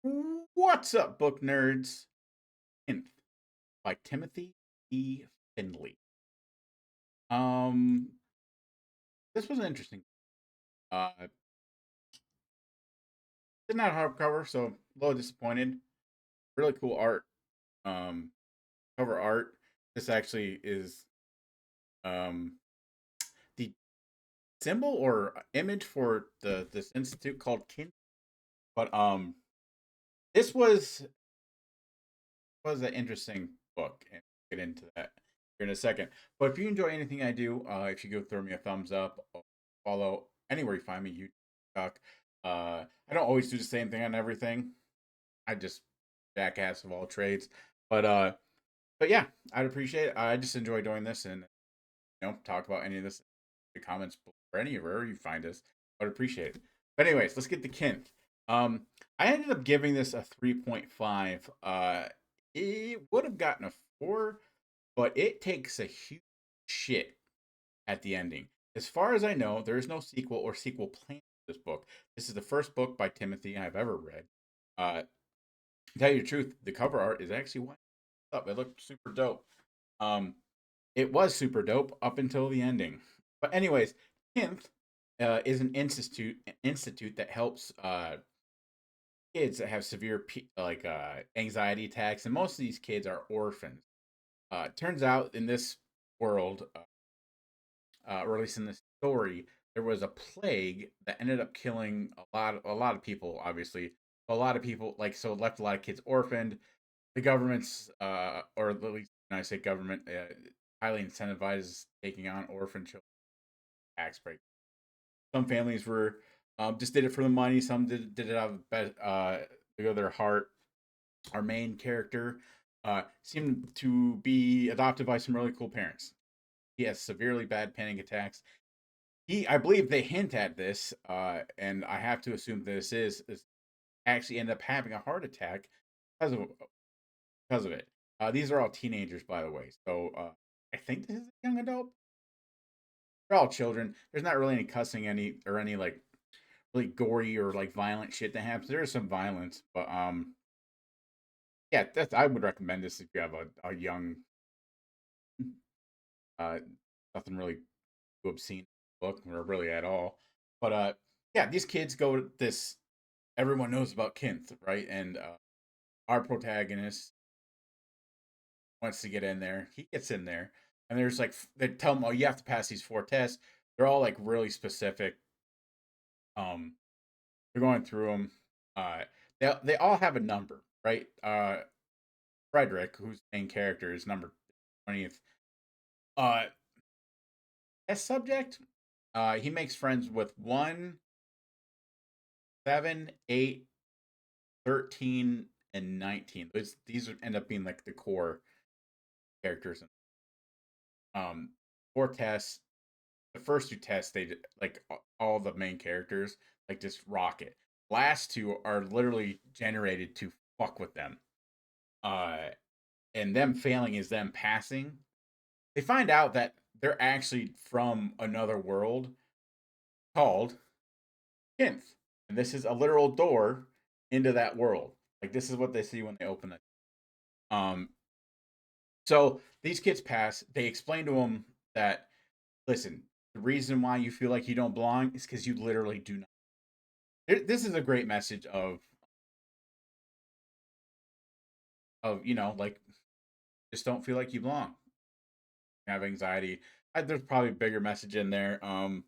What's up, book nerds? Kinth by Timothy E. Finley. Um, this was interesting. Uh, did not hardcover, so a little disappointed. Really cool art. Um, cover art. This actually is um the symbol or image for this institute called Kinth. But this was an interesting book, and we'll get into that here in a second. But if you enjoy anything I do, if you go throw me a thumbs up, or follow anywhere you find me, YouTube, TikTok. I don't always do the same thing on everything. I just jackass of all trades. But uh, but yeah, I'd appreciate it. I just enjoy doing this, and talk about any of this in the comments or anywhere you find us. I'd appreciate it. But anyways, let's get to Kinth. Um, I ended up giving this a 3.5. It would have gotten a 4, but it takes a huge shit at the ending. As far as I know, there is no sequel or sequel plan to this book. This is the first book by Timothy I've ever read. To tell you the truth, the cover art is actually what up. It looked super dope. Um, it was super dope up until the ending. But anyways, Kinth is an institute that helps kids that have severe anxiety attacks, and most of these kids are orphans. Turns out in this world, or at least in this story, there was a plague that ended up killing a lot of people. Obviously, a lot of people so it left a lot of kids orphaned. The government's, or at least when I say government, highly incentivizes taking on orphan children tax break. Some families were just did it for the money. Some did it out of their heart. Our main character seemed to be adopted by some really cool parents. He has severely bad panic attacks. I believe they hint at this, and I have to assume this is actually end up having a heart attack because of it. These are all teenagers, by the way. So I think this is a young adult. They're all children. There's not really any cussing, any like really gory or like violent shit that happens. There is some violence, but yeah, I would recommend this if you have a young, uh, nothing really too obscene book or really at all. But yeah, these kids go to this. Everyone knows about Kinth, right? And our protagonist wants to get in there. He gets in there, and there's like they tell him, "Oh, you have to pass these 4 tests." They're all like really specific. Um, they're going through them. Uh, they all have a number, right? Frederick, who's the main character, is number 20th. Uh, as subject, he makes friends with 1, 7, 8, 13, and 19. These end up being like the core characters. Um, 4 tests. The first 2 tests, like all the main characters like just rock it. Last 2 are literally generated to fuck with them. Uh, and them failing is them passing. They find out that they're actually from another world called Kinth, and this is a literal door into that world. Like this is what they see when they open it. Um, so these kids pass. They explain to them that listen, the reason why you feel like you don't belong is because you literally do not. This is a great message of like just don't feel like you belong. You have anxiety. There's probably a bigger message in there. I'm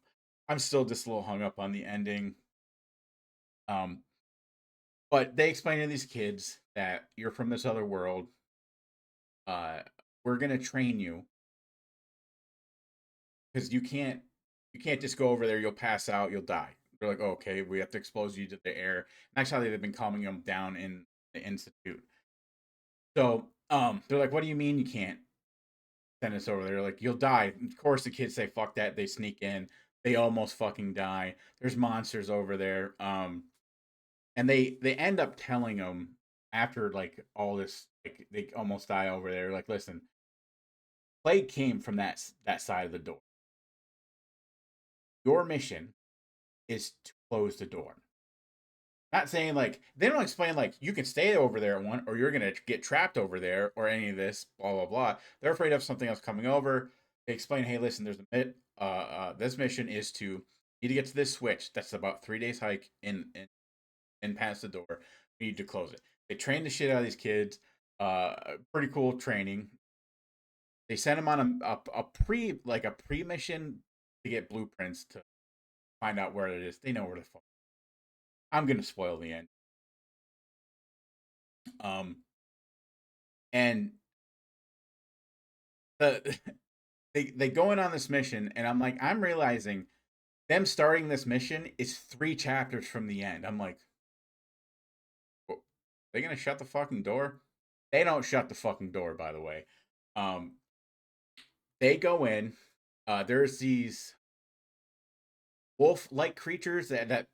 still just a little hung up on the ending. Um, but they explain to these kids that you're from this other world. Uh, we're gonna train you because you can't just go over there. You'll pass out. You'll die. They're like, oh, okay, we have to expose you to the air. And actually, they've been calming them down in the institute. So they're like, what do you mean you can't send us over there? Like, you'll die. Of course, the kids say, fuck that. They sneak in. They almost fucking die. There's monsters over there. And they end up telling them after like all this, like they almost die over there. Like, listen, plague came from that side of the door. Your mission is to close the door. Not saying like they don't explain like you can stay over there at one or you're gonna get trapped over there or any of this blah blah blah. They're afraid of something else coming over. They explain, hey, listen, there's this mission is to need to get to this switch. That's about 3 days hike in past the door. We need to close it. They train the shit out of these kids. Pretty cool training. They send them on a pre mission to get blueprints to find out where it is. They know where the fuck. I'm gonna spoil the end. Um, and the they go in on this mission, and I'm like, I'm realizing them starting this mission is 3 chapters from the end. I'm like, "Wha- they gonna shut the fucking door? They don't shut the fucking door, by the way. Um, they go in. There's these wolf-like creatures that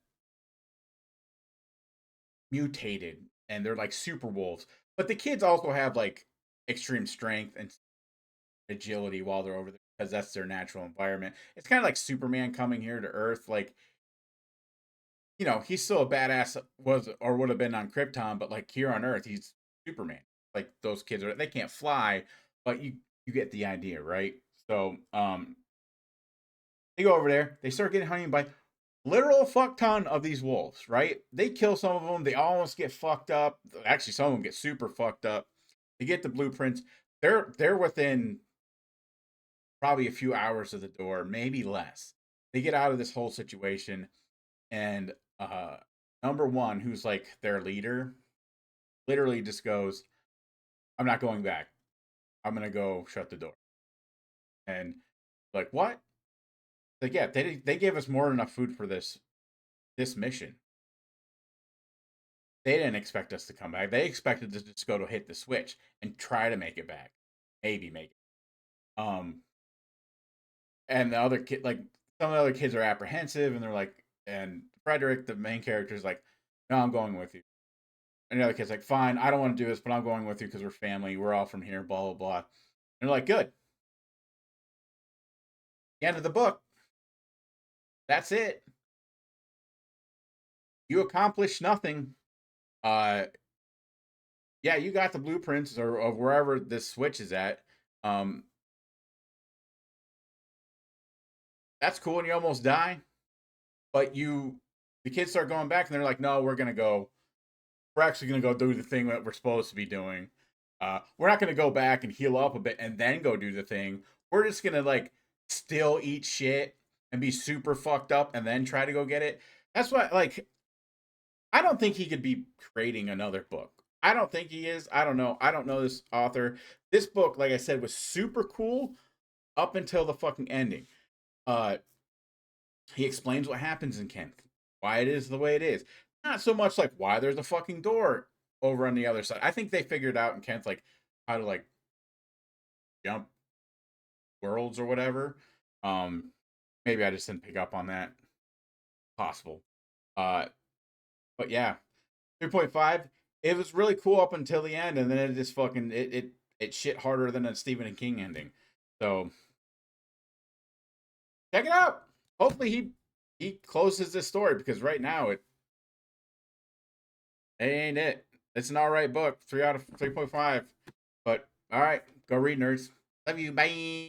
mutated, and they're like super wolves. But the kids also have like extreme strength and agility while they're over there because that's their natural environment. It's kind of like Superman coming here to Earth. Like, he's still a badass, was or would have been on Krypton, but like here on Earth, he's Superman. Like those kids they can't fly, but you get the idea, right? So they go over there, they start getting hunted by literal fuck ton of these wolves, right? They kill some of them, they almost get fucked up. Actually, some of them get super fucked up. They get the blueprints. They're within probably a few hours of the door, maybe less. They get out of this whole situation, and number one, who's like their leader, literally just goes, "I'm not going back. I'm gonna go shut the door." And like, what? Like, yeah, they gave us more than enough food for this mission. They didn't expect us to come back. They expected to just go to hit the switch and try to make it back, maybe make it. And the other kid, like some of the other kids, are apprehensive, and they're like, and Frederick, the main character, is like, "No, I'm going with you." And the other kid's like, "Fine, I don't want to do this, but I'm going with you because we're family. We're all from here." Blah blah blah. And they're like, "Good." The end of the book. That's it. You accomplished nothing. Uh, yeah, you got the blueprints or of wherever this switch is at. Um, that's cool, and you almost die, but the kids start going back, and they're like, "No, we're gonna go. We're actually gonna go do the thing that we're supposed to be doing. We're not gonna go back and heal up a bit and then go do the thing. We're just gonna like still eat shit and be super fucked up and then try to go get it." That's why, like, I don't think he could be creating another book. I don't think he is. I don't know. I don't know this author. This book, like I said, was super cool up until the fucking ending. Uh, he explains what happens in Kinth, why it is the way it is. Not so much like why there's a fucking door over on the other side. I think they figured out in Kinth like how to like jump worlds or whatever. Um, Maybe I just didn't pick up on that. Possible. Uh, but yeah, 3.5. It was really cool up until the end, and then it just fucking it shit harder than a Stephen King ending. So check it out. Hopefully he closes this story because right now it ain't it. It's an all right book. 3 out of 3.5. But all right, go read, nerds. Love you. Bye.